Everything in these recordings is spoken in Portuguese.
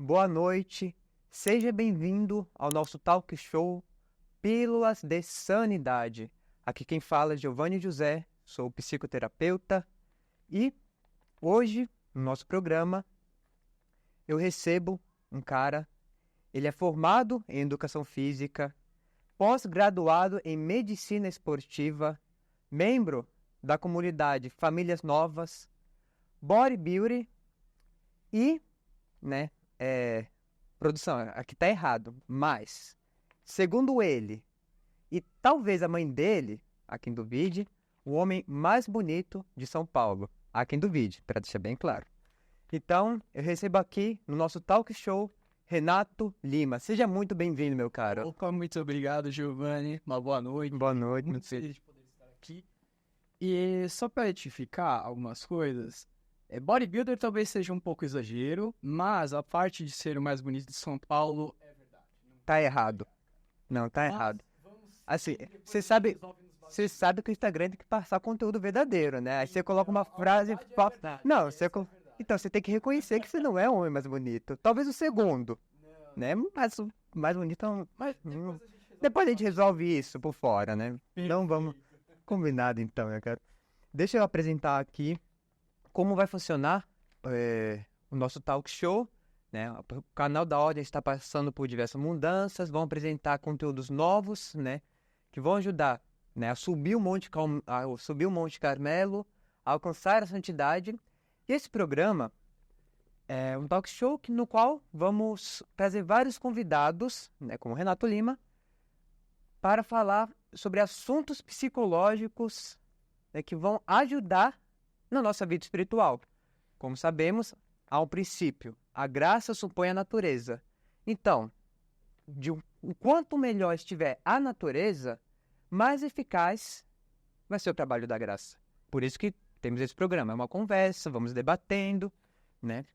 boa noite, seja bem-vindo ao nosso talk show Pílulas de Sanidade. Aqui quem fala é Giovanni José, sou psicoterapeuta e hoje, no nosso programa, eu recebo um cara, ele é formado em Educação Física, pós-graduado em Medicina Esportiva, membro da comunidade Famílias Novas, bodybuilder e, produção, aqui tá errado, mas, segundo ele, e talvez a mãe dele, há quem duvide, o homem mais bonito de São Paulo, há quem duvide, para deixar bem claro. Então, eu recebo aqui, no nosso talk show, Renato Lima. Seja muito bem-vindo, meu caro. Opa, muito obrigado, Giovanni. Uma boa noite. Boa noite, Muito feliz de poder estar aqui. E só para retificar algumas coisas, bodybuilder talvez seja um pouco exagero, mas a parte de ser o mais bonito de São Paulo é verdade. Tá errado. Não, tá errado. Assim, você sabe que o Instagram tem que passar conteúdo verdadeiro, né? Aí você coloca uma frase... Não, então você tem que reconhecer que você não é o homem mais bonito. Talvez o segundo, né? Mas o mais bonito é um... Depois a gente resolve isso por fora, né? Não vamos... Combinado, então, eu quero... Deixa eu apresentar aqui como vai funcionar o nosso talk show, né? O canal da Ordem está passando por diversas mudanças, vão apresentar conteúdos novos, né? Que vão ajudar, né, a subir o Monte Carmelo, a alcançar a santidade. E esse programa é um talk show no qual vamos trazer vários convidados, né, como o Renato Lima, para falar sobre assuntos psicológicos, né, que vão ajudar na nossa vida espiritual. Como sabemos, há um princípio: a graça supõe a natureza. Então, o quanto melhor estiver a natureza, mais eficaz vai ser o trabalho da graça. Por isso que temos esse programa, é uma conversa, vamos debatendo, né?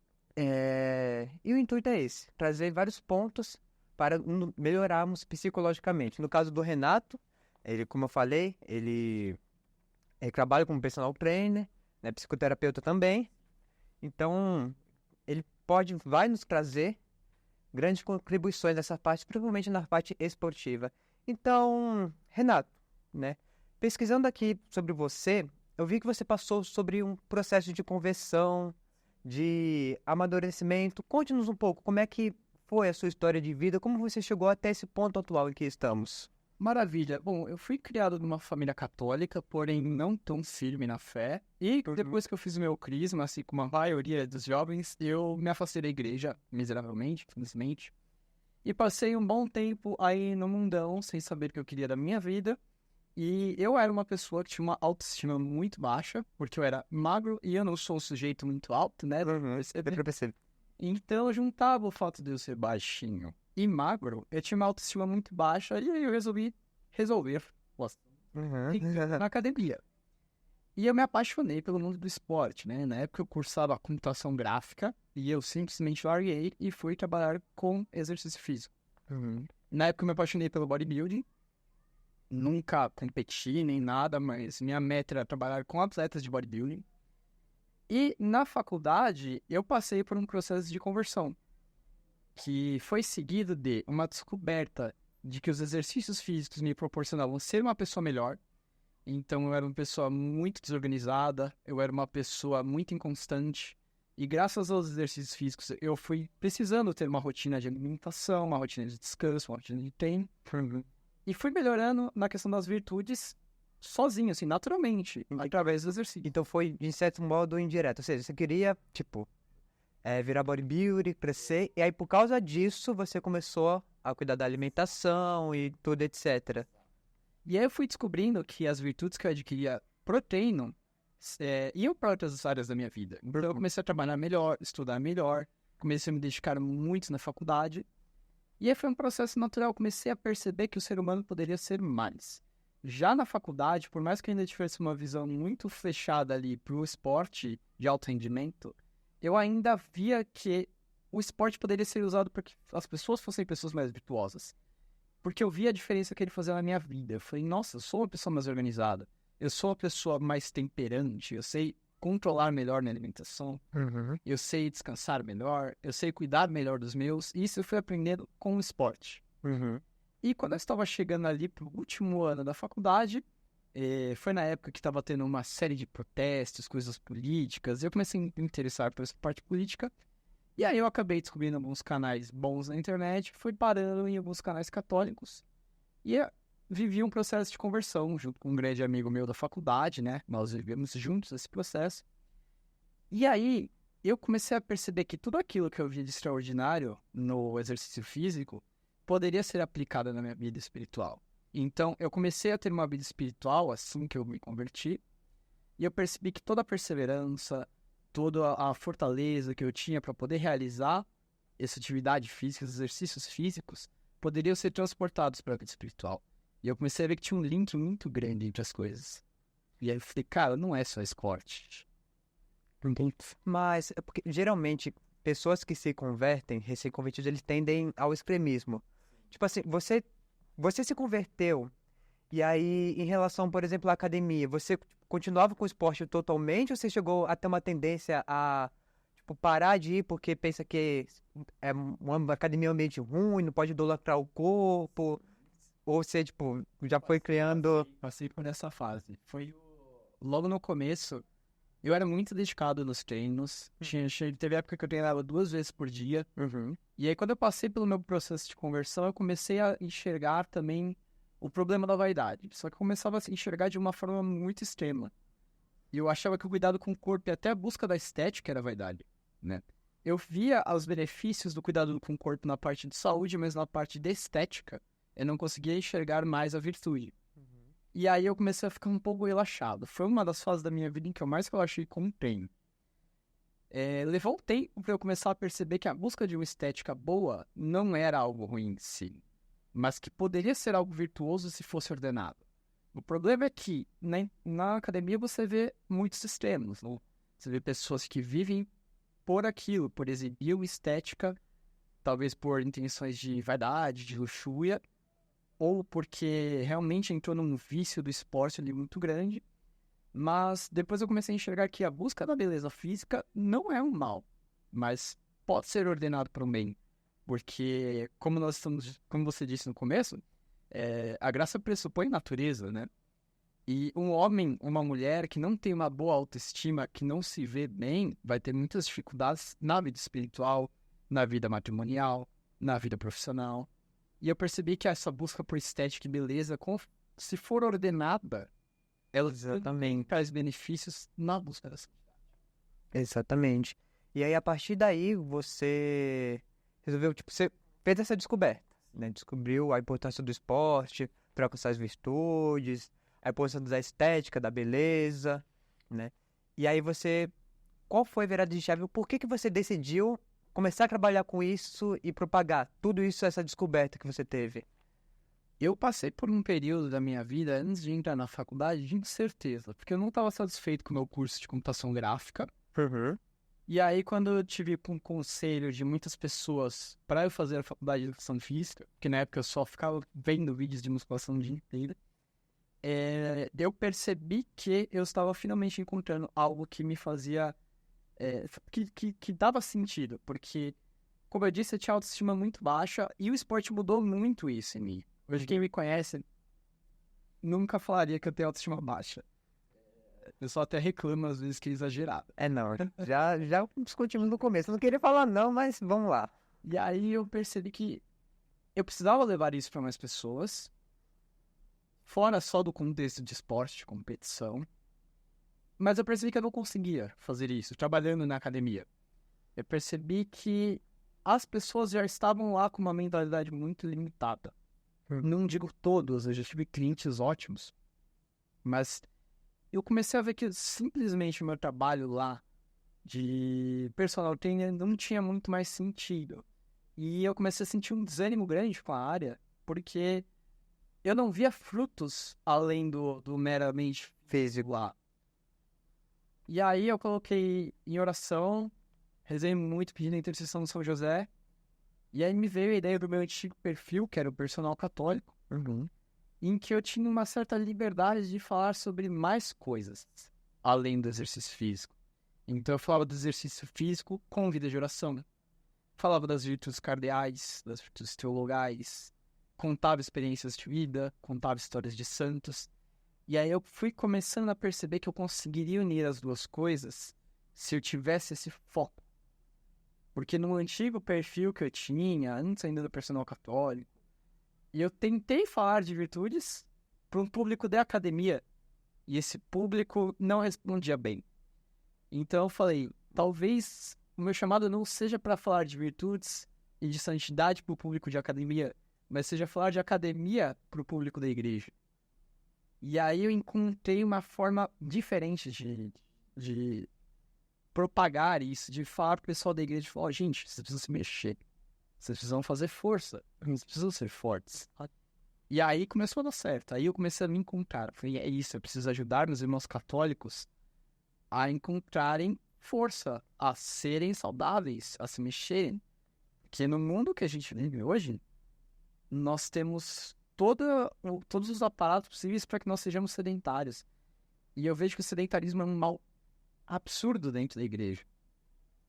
E o intuito é esse: trazer vários pontos para melhorarmos psicologicamente. No caso do Renato, ele, como eu falei, ele trabalha como personal trainer, né, psicoterapeuta também. Então, ele vai nos trazer grandes contribuições nessa parte, provavelmente na parte esportiva. Então, Renato, né, pesquisando aqui sobre você, eu vi que você passou sobre um processo de conversão, de amadurecimento. Conte-nos um pouco como é que foi a sua história de vida, como você chegou até esse ponto atual em que estamos. Maravilha. Bom, eu fui criado numa família católica, porém não tão firme na fé. E depois que eu fiz o meu crisma, assim como a maioria dos jovens, eu me afastei da igreja, miseravelmente, infelizmente. E passei um bom tempo aí no mundão, sem saber o que eu queria da minha vida. E eu era uma pessoa que tinha uma autoestima muito baixa, porque eu era magro e eu não sou um sujeito muito alto, né? Então eu juntava o fato de eu ser baixinho e magro, eu tinha uma autoestima muito baixa, e aí eu resolvi resolver na academia. E eu me apaixonei pelo mundo do esporte, né? Na época eu cursava computação gráfica e eu simplesmente larguei e fui trabalhar com exercício físico. Na época eu me apaixonei pelo bodybuilding, nunca competi nem nada, mas minha meta era trabalhar com atletas de bodybuilding. E na faculdade eu passei por um processo de conversão, que foi seguido de uma descoberta de que os exercícios físicos me proporcionavam ser uma pessoa melhor. Então eu era uma pessoa muito desorganizada, eu era uma pessoa muito inconstante, e graças aos exercícios físicos eu fui precisando ter uma rotina de alimentação, uma rotina de descanso, uma rotina de treino, e fui melhorando na questão das virtudes sozinho, assim, naturalmente, através do exercício. Então foi, de certo modo, indireto. Ou seja, você queria, virar bodybuilder, crescer, e aí por causa disso você começou a cuidar da alimentação e tudo, etc. E aí eu fui descobrindo que as virtudes que eu adquiria pro treino iam para outras áreas da minha vida. Então eu comecei a trabalhar melhor, estudar melhor, comecei a me dedicar muito na faculdade. E aí foi um processo natural, comecei a perceber que o ser humano poderia ser mais. Já na faculdade, por mais que ainda tivesse uma visão muito fechada ali pro esporte de alto rendimento, eu ainda via que o esporte poderia ser usado para que as pessoas fossem pessoas mais virtuosas. Porque eu via a diferença que ele fazia na minha vida. Eu falei, nossa, eu sou uma pessoa mais organizada. Eu sou uma pessoa mais temperante. Eu sei controlar melhor minha alimentação, eu sei descansar melhor, eu sei cuidar melhor dos meus. E isso eu fui aprendendo com o esporte. E quando eu estava chegando ali pro último ano da faculdade, foi na época que estava tendo uma série de protestos, coisas políticas, e eu comecei a me interessar por essa parte política. E aí eu acabei descobrindo alguns canais bons na internet, fui parando em alguns canais católicos, e eu vivi um processo de conversão junto com um grande amigo meu da faculdade, né? Nós vivemos juntos esse processo. E aí eu comecei a perceber que tudo aquilo que eu via de extraordinário no exercício físico poderia ser aplicado na minha vida espiritual. Então, eu comecei a ter uma vida espiritual assim que eu me converti, e eu percebi que toda a perseverança, toda a fortaleza que eu tinha para poder realizar essa atividade física, esses exercícios físicos, poderiam ser transportados para a vida espiritual. E eu comecei a ver que tinha um link muito grande entre as coisas. E aí eu falei, cara, não é só esporte. Mas, é porque geralmente, pessoas que se convertem, recém-convertidos, eles tendem ao extremismo. Tipo assim, você se converteu, e aí, em relação, por exemplo, à academia, você continuava com o esporte totalmente, ou você chegou a ter uma tendência a, tipo, parar de ir porque pensa que é uma academia é um ambiente ruim, não pode idolatrar o corpo, ou você, tipo, já foi criando... Passei por essa fase. Logo no começo, eu era muito dedicado nos treinos. Teve época que eu treinava 2 vezes por dia. E aí, quando eu passei pelo meu processo de conversão, eu comecei a enxergar também o problema da vaidade. Só que eu começava a enxergar de uma forma muito extrema. E eu achava que o cuidado com o corpo e até a busca da estética era vaidade, né? Eu via os benefícios do cuidado com o corpo na parte de saúde, mas na parte de estética, eu não conseguia enxergar mais a virtude. E aí eu comecei a ficar um pouco relaxado. Foi uma das fases da minha vida em que eu mais relaxei com o treino. Levou um tempo para eu começar a perceber que a busca de uma estética boa não era algo ruim em si, mas que poderia ser algo virtuoso se fosse ordenado. O problema é que na academia você vê muitos extremos. Né? Você vê pessoas que vivem por aquilo, por exibir uma estética, talvez por intenções de vaidade, de luxúria, ou porque realmente entrou num vício do esporte ali muito grande. Mas depois eu comecei a enxergar que a busca da beleza física não é um mal, mas pode ser ordenado para o bem. Porque, como você disse no começo, a graça pressupõe natureza, né? E um homem, uma mulher que não tem uma boa autoestima, que não se vê bem, vai ter muitas dificuldades na vida espiritual, na vida matrimonial, na vida profissional. E eu percebi que essa busca por estética e beleza, se for ordenada, ela também traz benefícios na busca dessa. Exatamente. E aí, a partir daí, você resolveu, tipo, você fez essa descoberta, né? Descobriu a importância do esporte para alcançar as virtudes, a importância da estética, da beleza, né? E aí qual foi a virada de chave? Por que você decidiu começar a trabalhar com isso e propagar tudo isso, essa descoberta que você teve? Eu passei por um período da minha vida, antes de entrar na faculdade, de incerteza, porque eu não estava satisfeito com o meu curso de computação gráfica. E aí, quando eu tive um conselho de muitas pessoas para eu fazer a faculdade de educação física, que na época eu só ficava vendo vídeos de musculação o dia inteiro, eu percebi que eu estava finalmente encontrando algo que me fazia... que dava sentido, porque, como eu disse, eu tinha autoestima muito baixa e o esporte mudou muito isso em mim. Hoje, quem me conhece nunca falaria que eu tenho autoestima baixa. Eu só até reclamo às vezes que é exagerado. Não, já discutimos no começo. Eu não queria falar não, mas vamos lá. E aí eu percebi que eu precisava levar isso para mais pessoas, fora só do contexto de esporte, de competição. Mas eu percebi que eu não conseguia fazer isso, trabalhando na academia. Eu percebi que as pessoas já estavam lá com uma mentalidade muito limitada. Não digo todos, eu já tive clientes ótimos. Mas eu comecei a ver que simplesmente o meu trabalho lá de personal trainer não tinha muito mais sentido. E eu comecei a sentir um desânimo grande com a área, porque eu não via frutos além do meramente físico lá. E aí eu coloquei em oração, rezei muito pedindo a intercessão do São José. E aí me veio a ideia do meu antigo perfil, que era o personal católico, em que eu tinha uma certa liberdade de falar sobre mais coisas, além do exercício físico. Então eu falava do exercício físico com vida de oração, né? Falava das virtudes cardeais, das virtudes teologais, contava experiências de vida, contava histórias de santos. E aí eu fui começando a perceber que eu conseguiria unir as duas coisas se eu tivesse esse foco. Porque no antigo perfil que eu tinha, antes ainda do personal católico, e eu tentei falar de virtudes para um público da academia, e esse público não respondia bem. Então eu falei, talvez o meu chamado não seja para falar de virtudes e de santidade para o público de academia, mas seja falar de academia para o público da igreja. E aí eu encontrei uma forma diferente de propagar isso, de falar pro pessoal da igreja, de falar, gente, vocês precisam se mexer, vocês precisam fazer força, vocês precisam ser fortes. E aí começou a dar certo, aí eu comecei a me encontrar, falei, é isso, eu preciso ajudar meus irmãos católicos a encontrarem força, a serem saudáveis, a se mexerem. Porque no mundo que a gente vive hoje, nós temos todos os aparatos possíveis para que nós sejamos sedentários. E eu vejo que o sedentarismo é um mal absurdo dentro da igreja.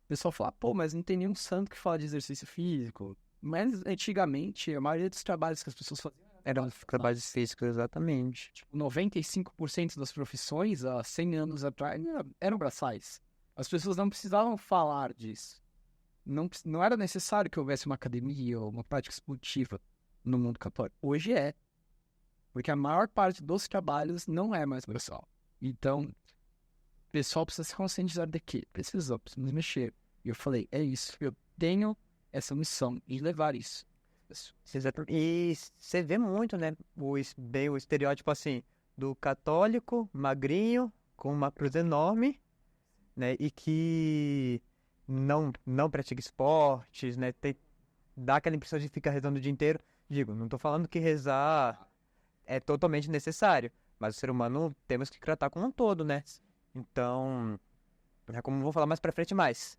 O pessoal fala, pô, mas não tem nenhum santo que fala de exercício físico. Mas antigamente, a maioria dos trabalhos que as pessoas faziam Eram trabalhos físicos, exatamente. tipo, 95% das profissões, há 100 anos atrás, eram braçais. As pessoas não precisavam falar disso. Não era necessário que houvesse uma academia ou uma prática esportiva no mundo católico. Hoje é. Porque a maior parte dos trabalhos não é mais braçal. Então, o pessoal precisa se conscientizar de que precisamos mexer. E eu falei, é isso. Eu tenho essa missão de levar isso. E você vê muito, né? O estereótipo assim, do católico magrinho, com uma cruz enorme, né? E que não pratica esportes, né? Dá aquela impressão de ficar rezando o dia inteiro. Digo, não tô falando que rezar é totalmente necessário, mas o ser humano temos que tratar como um todo, né? Então, é como eu vou falar mais pra frente mais.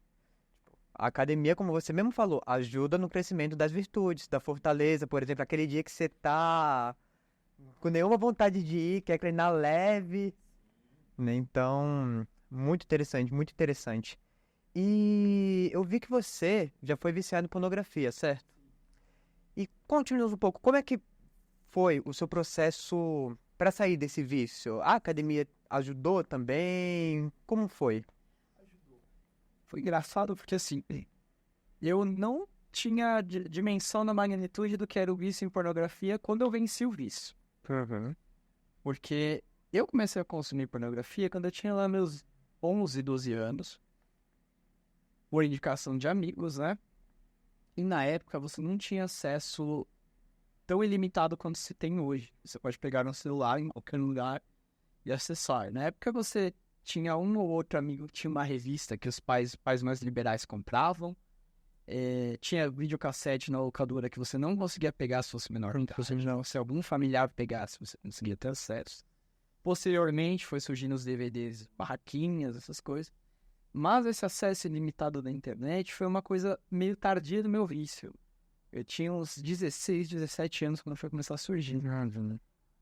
A academia, como você mesmo falou, ajuda no crescimento das virtudes, da fortaleza, por exemplo, aquele dia que você tá com nenhuma vontade de ir, quer treinar leve, né? Então, muito interessante, muito interessante. E eu vi que você já foi viciado em pornografia, certo? E conte-nos um pouco, como é que foi o seu processo para sair desse vício? A academia ajudou também? Como foi? Foi engraçado porque, assim, eu não tinha dimensão da magnitude do que era o vício em pornografia quando eu venci o vício. Uhum. Porque eu comecei a consumir pornografia quando eu tinha lá meus 11, 12 anos, por indicação de amigos, né? E na época você não tinha acesso tão ilimitado quanto se tem hoje. Você pode pegar um celular em qualquer lugar e acessar. Na época você tinha um ou outro amigo que tinha uma revista que os pais mais liberais compravam. Tinha videocassete na locadora que você não conseguia pegar se fosse menor. Se algum familiar pegasse, você conseguia ter acesso. Posteriormente foi surgindo os DVDs, barraquinhas, essas coisas. Mas esse acesso ilimitado da internet foi uma coisa meio tardia do meu vício. Eu tinha uns 16, 17 anos quando foi começar a surgir.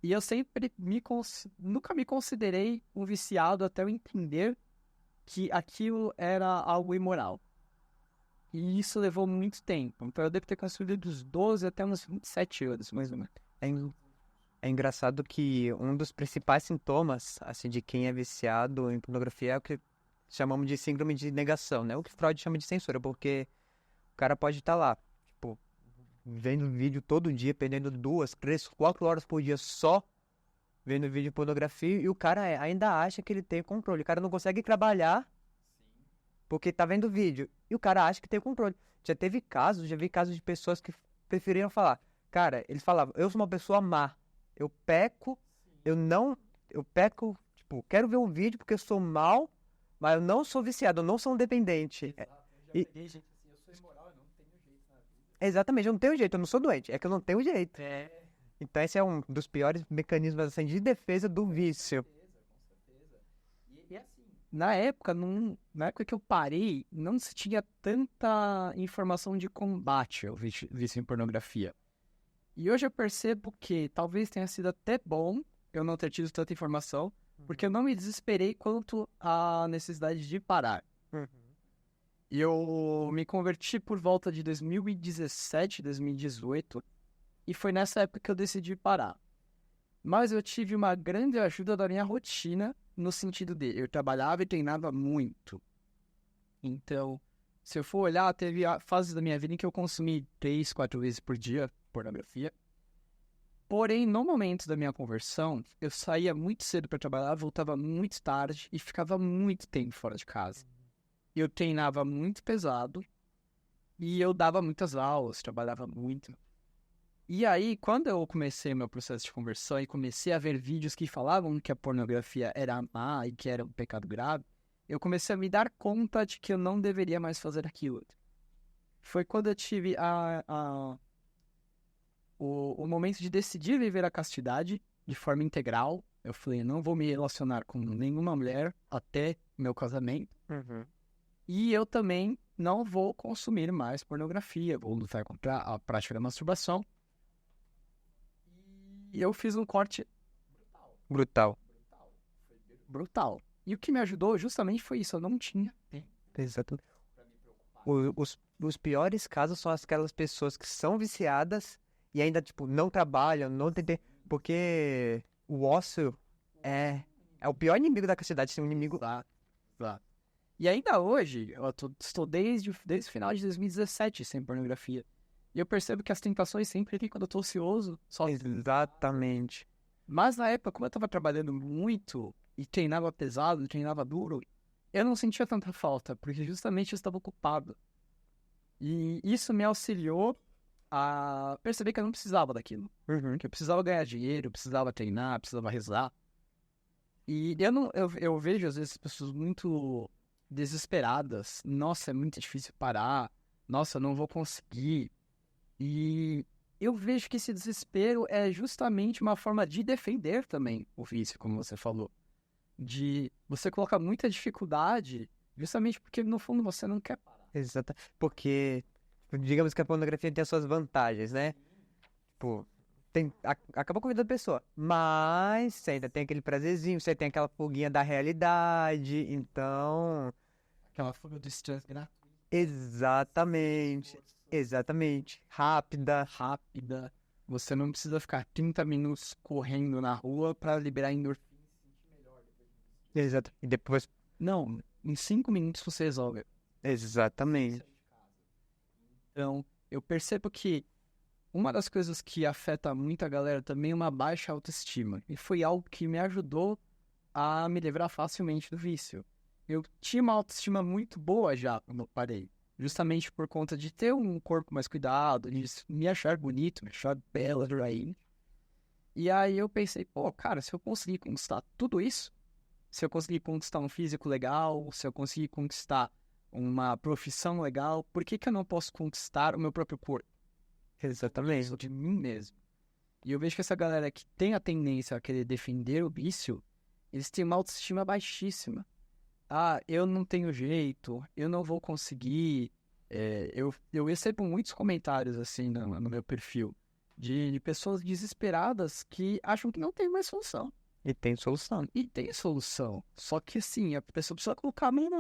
E eu sempre nunca me considerei um viciado até eu entender que aquilo era algo imoral. E isso levou muito tempo. Então eu devo ter consumido dos 12 até uns 27 anos, mais ou menos. É engraçado que um dos principais sintomas, assim, de quem é viciado em pornografia é o que chamamos de síndrome de negação, né? O que Freud chama de censura, porque o cara pode estar lá, tipo, vendo vídeo todo dia, perdendo 2, 3, 4 horas por dia só vendo vídeo de pornografia, e o cara ainda acha que ele tem controle. O cara não consegue trabalhar porque tá vendo vídeo, e o cara acha que tem controle. Já vi casos de pessoas que preferiram falar, cara, eles falavam, eu sou uma pessoa má, eu peco, tipo, quero ver um vídeo porque eu sou mal, mas eu não sou viciado, eu não sou um dependente. Eu peguei gente assim, eu sou imoral, eu não tenho jeito na vida. Exatamente, eu não tenho jeito, eu não sou doente, é que eu não tenho jeito. Então esse é um dos piores mecanismos assim, de defesa do vício. Com certeza. E assim, na época que eu parei, não se tinha tanta informação de combate ao vício em pornografia. E hoje eu percebo que talvez tenha sido até bom eu não ter tido tanta informação, Porque eu não me desesperei quanto à necessidade de parar. Eu me converti por volta de 2017, 2018, e foi nessa época que eu decidi parar. Mas eu tive uma grande ajuda da minha rotina, no sentido de eu trabalhava e treinava muito. Então, se eu for olhar, teve fases da minha vida em que eu consumi 3, 4 vezes por dia pornografia. Porém, no momento da minha conversão, eu saía muito cedo para trabalhar, voltava muito tarde e ficava muito tempo fora de casa. Eu treinava muito pesado e eu dava muitas aulas, trabalhava muito. E aí, quando eu comecei meu processo de conversão e comecei a ver vídeos que falavam que a pornografia era má e que era um pecado grave, eu comecei a me dar conta de que eu não deveria mais fazer aquilo. Foi quando eu tive o momento de decidir viver a castidade de forma integral. Eu falei, não vou me relacionar com nenhuma mulher até meu casamento. E eu também não vou consumir mais pornografia, vou lutar contra a prática da masturbação. E eu fiz um corte Brutal. E o que me ajudou justamente foi isso, eu não tinha tempo. Exato. Os piores casos são aquelas pessoas que são viciadas e ainda, tipo, não trabalham, não tem tempo. Porque o ócio é o pior inimigo da castidade, ser um inimigo. Exato. E ainda hoje, eu estou desde o final de 2017 sem pornografia. E eu percebo que as tentações sempre vêm quando eu estou ocioso. Exatamente. Mas na época, como eu estava trabalhando muito e treinava pesado, treinava duro, eu não sentia tanta falta, porque justamente eu estava ocupado. E isso me auxiliou a perceber que eu não precisava daquilo. Que eu precisava ganhar dinheiro, eu precisava treinar, eu precisava rezar. E eu vejo, às vezes, pessoas muito desesperadas. Nossa, é muito difícil parar. Nossa, eu não vou conseguir. E eu vejo que esse desespero é justamente uma forma de defender também o vício, como você falou. De você colocar muita dificuldade, justamente porque, no fundo, você não quer parar. Exato. Porque, digamos que a pornografia tem as suas vantagens, né? Tipo, acaba com a vida da pessoa. Mas você ainda tem aquele prazerzinho, você tem aquela fuguinha da realidade, então... Aquela fuga do estresse gratuito. Exatamente. Rápida. Você não precisa ficar 30 minutos correndo na rua pra liberar endorfina e se sentir melhor depois disso. Exato. E depois... Não, em 5 minutos você resolve. Exatamente. Então, eu percebo que uma das coisas que afeta muito a galera também é uma baixa autoestima. E foi algo que me ajudou a me livrar facilmente do vício. Eu tinha uma autoestima muito boa já quando eu parei. Justamente por conta de ter um corpo mais cuidado, de me achar bonito, me achar bela, atraente. E aí eu pensei, pô, cara, se eu conseguir conquistar tudo isso, se eu conseguir conquistar um físico legal, se eu conseguir conquistar uma profissão legal, por que eu não posso conquistar o meu próprio corpo? Exatamente. De mim mesmo. E eu vejo que essa galera que tem a tendência a querer defender o vício, eles têm uma autoestima baixíssima. Ah, eu não tenho jeito, eu não vou conseguir. Eu recebo muitos comentários assim no meu perfil de pessoas desesperadas que acham que não tem mais solução. E tem solução. E tem solução. Só que assim, a pessoa precisa colocar a mão na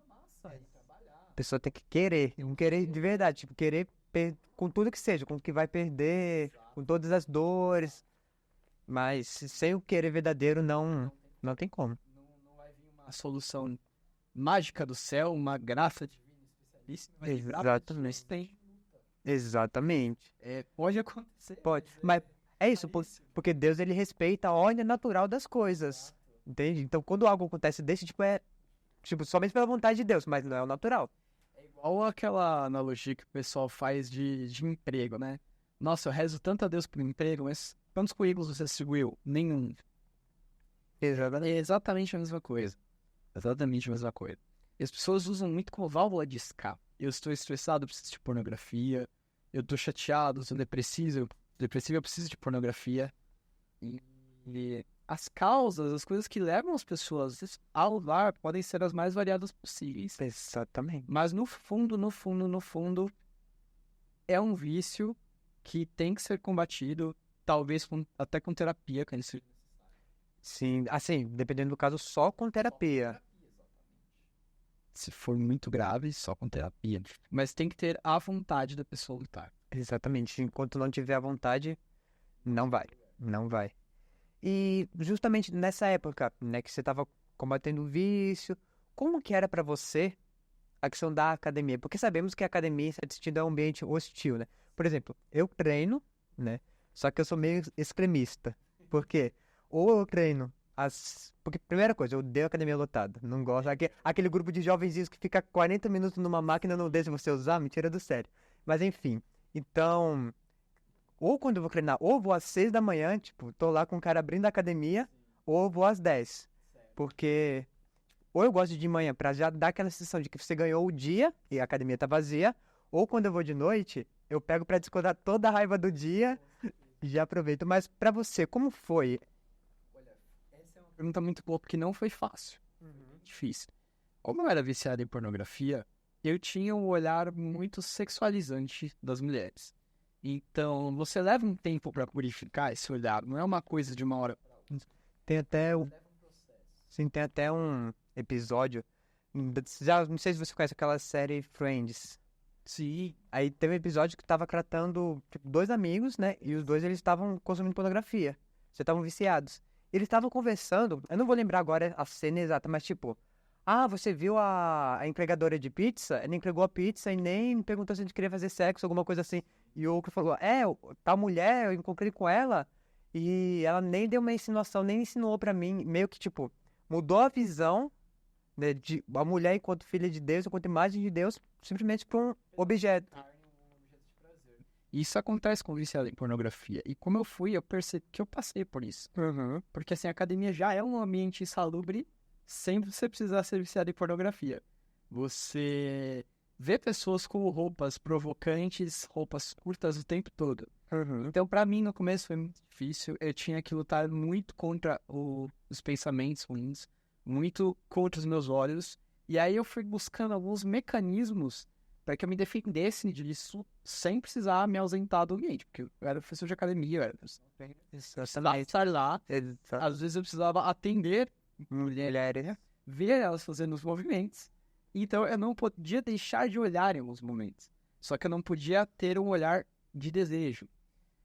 massa e trabalhar. A pessoa tem que querer. Um querer de verdade. Tipo, querer com tudo que seja, com o que vai perder, com todas as dores. Mas sem o querer verdadeiro, não tem como. Não vai vir uma solução mágica do céu, uma graça divina especialíssima. Exatamente. Exatamente. Pode acontecer. Pode. Mas é isso, porque Deus, ele respeita a ordem natural das coisas. Entende? Então, quando algo acontece desse tipo, é tipo, somente pela vontade de Deus, mas não é o natural. É igual aquela analogia que o pessoal faz de emprego, né? Nossa, eu rezo tanto a Deus por emprego, mas quantos currículos você distribuiu? Nenhum. É exatamente a mesma coisa. E as pessoas usam muito como válvula de escape. Eu estou estressado, eu preciso de pornografia. Eu estou chateado, sou depressivo, eu preciso de pornografia. E as causas, as coisas que levam as pessoas ao lar podem ser as mais variadas possíveis. Exatamente. Mas no fundo, é um vício que tem que ser combatido, talvez até com terapia, quando isso... Sim, assim, dependendo do caso, só com terapia. Se for muito grave, só com terapia. Mas tem que ter a vontade da pessoa lutar. Exatamente. Enquanto não tiver a vontade, não vai. Não vai. E justamente nessa época, né, que você estava combatendo o vício, como que era pra você a questão da academia? Porque sabemos que a academia, em certo sentido, é um ambiente hostil, né? Por exemplo, eu treino, né? Só que eu sou meio extremista. Por quê? Ou eu treino Porque, primeira coisa, eu odeio academia lotada. Não gosto. Aquele grupo de jovenzinhos que fica 40 minutos numa máquina não deixa você usar, mentira do sério. Mas enfim. Então, ou quando eu vou treinar, ou vou às 6 da manhã, tipo, tô lá com o cara abrindo a academia, ou vou às 10. Porque ou eu gosto de manhã pra já dar aquela sensação de que você ganhou o dia e a academia tá vazia, ou quando eu vou de noite, eu pego pra descontar toda a raiva do dia e já aproveito. Mas pra você, como foi? Essa é uma pergunta muito boa, porque não foi fácil. Difícil. Como eu era viciado em pornografia, eu tinha um olhar muito sexualizante das mulheres. Então, você leva um tempo pra purificar esse olhar. Não é uma coisa de uma hora. Tem até, sim, tem até um episódio, já não sei se você conhece aquela série Friends. Sim. Aí teve um episódio que tava tratando, tipo, dois amigos, né? E os dois, eles estavam consumindo pornografia. Você estavam viciados. Eles estavam conversando, eu não vou lembrar agora a cena exata, mas tipo... Ah, você viu a entregadora de pizza? Ela entregou a pizza e nem perguntou se a gente queria fazer sexo, alguma coisa assim. E o outro falou, tal mulher, eu encontrei com ela e ela nem deu uma insinuação, nem ensinou pra mim. Meio que, tipo, mudou a visão, né, de a mulher enquanto filha de Deus, enquanto imagem de Deus, simplesmente pra um objeto. Isso acontece com viciado em pornografia. E como eu fui, eu percebi que eu passei por isso. Uhum. Porque assim, a academia já é um ambiente insalubre sem você precisar ser viciado em pornografia. Você vê pessoas com roupas provocantes, roupas curtas o tempo todo. Uhum. Então, pra mim, no começo foi muito difícil. Eu tinha que lutar muito contra os pensamentos ruins, muito contra os meus olhos. E aí eu fui buscando alguns mecanismos para que eu me defendesse disso sem precisar me ausentar do ambiente. Porque eu era professor de academia, eu era precisava estar lá. Às vezes eu precisava atender mulheres, ver elas fazendo os movimentos. Então eu não podia deixar de olhar em alguns momentos. Só que eu não podia ter um olhar de desejo.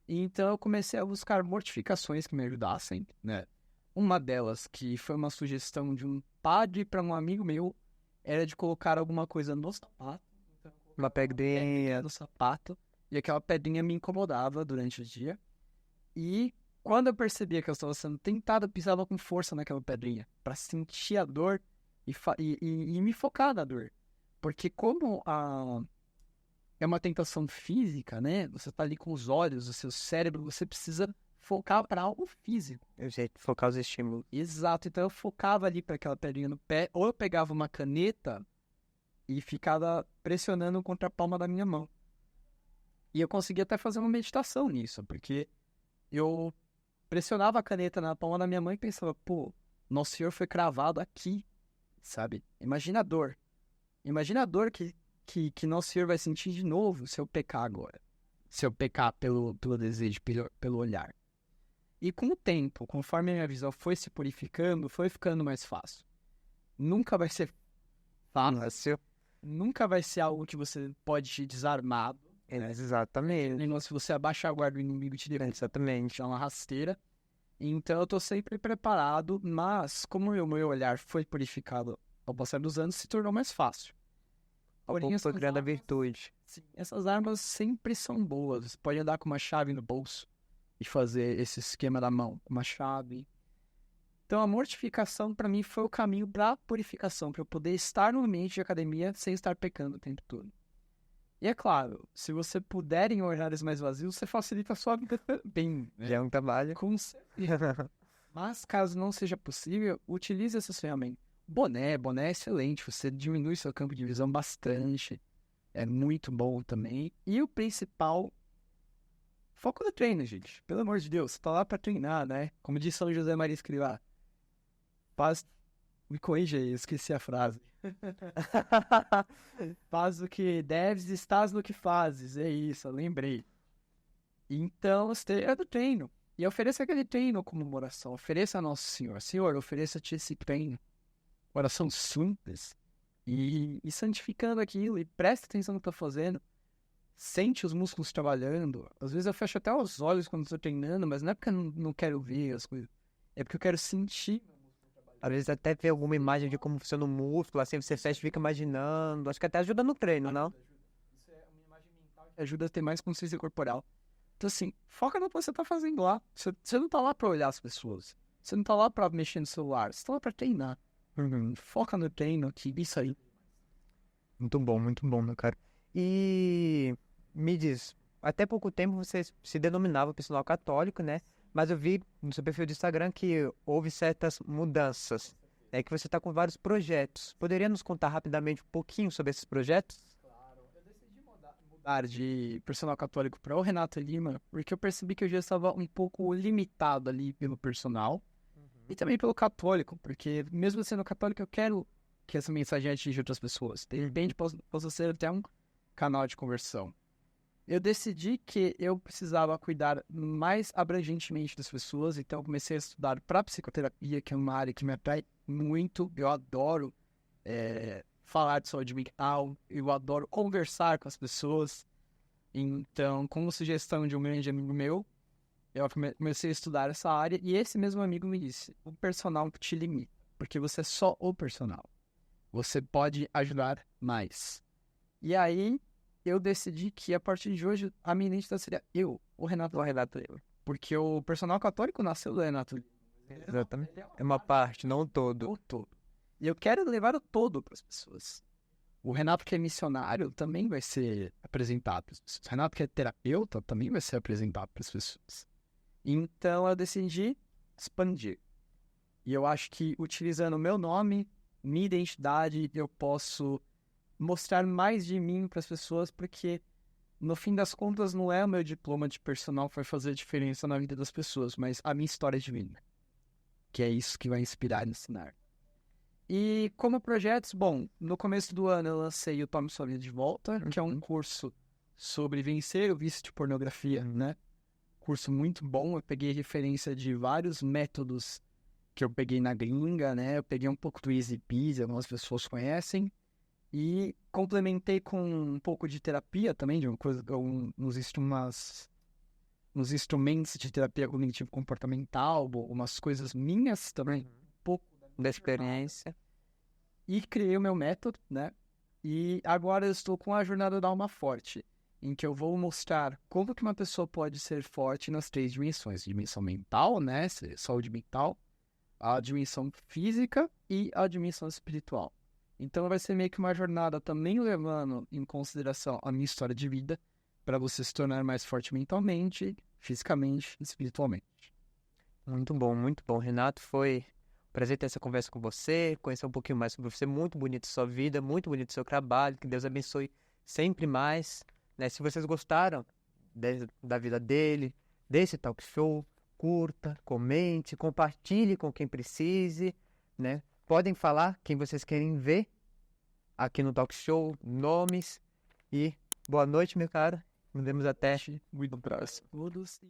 Então eu comecei a buscar mortificações que me ajudassem, né? Uma delas, que foi uma sugestão de um padre para um amigo meu, era de colocar alguma coisa no sapato. Então, Uma pedrinha no sapato. E aquela pedrinha me incomodava durante o dia. E quando eu percebia que eu estava sendo tentado, eu pisava com força naquela pedrinha para sentir a dor e me focar na dor. Porque como é uma tentação física, né? Você tá ali com os olhos, o seu cérebro, você precisa focar para algo físico. O jeito de focar os estímulos. Exato. Então eu focava ali para aquela pedrinha no pé, ou eu pegava uma caneta e ficava pressionando contra a palma da minha mão. E eu conseguia até fazer uma meditação nisso, porque eu pressionava a caneta na palma da minha mão e pensava, pô, Nosso Senhor foi cravado aqui, sabe? Imagina a dor. Imagina a dor que Nosso Senhor vai sentir de novo se eu pecar agora. Se eu pecar pelo desejo, pelo olhar. E com o tempo, conforme a minha visão foi se purificando, foi ficando mais fácil. Nunca vai ser fácil. Nunca vai ser algo que você pode te desarmado. Exatamente. Se você abaixa a guarda do inimigo te derruba. Exatamente. É uma rasteira. Então eu tô sempre preparado, mas como o meu olhar foi purificado ao passar dos anos, se tornou mais fácil. Porém, foi criando a virtude. Sim, essas armas sempre são boas. Você pode andar com uma chave no bolso e fazer esse esquema da mão, uma chave. Então a mortificação para mim foi o caminho para a purificação, para eu poder estar no ambiente de academia sem estar pecando o tempo todo. E é claro, se você puder em horários mais vazios, você facilita a sua vida bem. Né? Já é um trabalho. Com certeza. Mas caso não seja possível, utilize essas ferramentas. Boné é excelente, você diminui seu campo de visão bastante. É muito bom também. E o principal, foco no treino, gente. Pelo amor de Deus, você tá lá pra treinar, né? Como disse São José Maria Escrivá. Me corrija aí, eu esqueci a frase. Faz o que deves, estás no que fazes. É isso, eu lembrei. Então, é do treino. E ofereça aquele treino como uma oração. Ofereça a Nosso Senhor. Senhor, ofereça-te esse treino. Oração simples. E santificando aquilo. E preste atenção no que eu tô fazendo. Sente os músculos trabalhando. Às vezes eu fecho até os olhos quando estou treinando, mas não é porque eu não quero ver as coisas. É porque eu quero sentir. Às vezes até ver alguma imagem de como funciona o músculo, assim, você fecha e fica imaginando. Acho que até ajuda no treino, não? Isso é uma imagem mental que ajuda a ter mais consciência corporal. Então, assim, foca no que você tá fazendo lá. Você não tá lá pra olhar as pessoas. Você não tá lá pra mexer no celular. Você tá lá pra treinar. Foca no treino, que isso aí. Muito bom, meu cara. E me diz, até pouco tempo você se denominava personal católico, né? Mas eu vi no seu perfil do Instagram que houve certas mudanças, né? Que você está com vários projetos. Poderia nos contar rapidamente um pouquinho sobre esses projetos? Claro, eu decidi mudar de personal católico para o Renato Lima, porque eu percebi que eu já estava um pouco limitado ali pelo personal e também pelo católico, porque mesmo sendo católico, eu quero que essa mensagem atinja outras pessoas. De repente, possa ser até um canal de conversão. Eu decidi que eu precisava cuidar mais abrangentemente das pessoas, então eu comecei a estudar para psicoterapia, que é uma área que me atrai muito. Eu adoro falar de saúde mental, eu adoro conversar com as pessoas. Então, como sugestão de um grande amigo meu, eu comecei a estudar essa área e esse mesmo amigo me disse: o personal te limita, porque você é só o personal. Você pode ajudar mais. E aí, eu decidi que a partir de hoje a minha identidade seria eu, o Renato Lima. Porque o personal católico nasceu do Renato Lima. Exatamente. É uma parte, não um todo. O todo. E eu quero levar o todo para as pessoas. O Renato que é missionário também vai ser apresentado para as pessoas. O Renato que é terapeuta também vai ser apresentado para as pessoas. Então eu decidi expandir. E eu acho que utilizando o meu nome, minha identidade, eu posso mostrar mais de mim para as pessoas, porque no fim das contas não é o meu diploma de personal que vai fazer a diferença na vida das pessoas, mas a minha história de vida, que é isso que vai inspirar e ensinar. E como projetos, bom, no começo do ano eu lancei o Tome Sua Vida de Volta, que é um curso sobre vencer o vício de pornografia, né? Curso muito bom, eu peguei referência de vários métodos que eu peguei na gringa, né? Eu peguei um pouco do Easy Peasy, algumas pessoas conhecem, e complementei com um pouco de terapia também, de uma coisa, nos instrumentos de terapia cognitivo-comportamental, umas coisas minhas também, um pouco Da experiência. e criei o meu método, né? E agora eu estou com a jornada da alma forte, em que eu vou mostrar como que uma pessoa pode ser forte nas 3 dimensões. Dimensão mental, né? Saúde mental, a dimensão física e a dimensão espiritual. Então vai ser meio que uma jornada também levando em consideração a minha história de vida para você se tornar mais forte mentalmente, fisicamente e espiritualmente. Muito bom, Renato. Foi um prazer ter essa conversa com você, conhecer um pouquinho mais sobre você. Muito bonito sua vida, muito bonito seu trabalho. Que Deus abençoe sempre mais. Né? Se vocês gostaram da vida dele, desse talk show, curta, comente, compartilhe com quem precise, né? Podem falar quem vocês querem ver aqui no talk show, nomes. E boa noite, meu cara. Nos vemos até Muito próximo. Todos.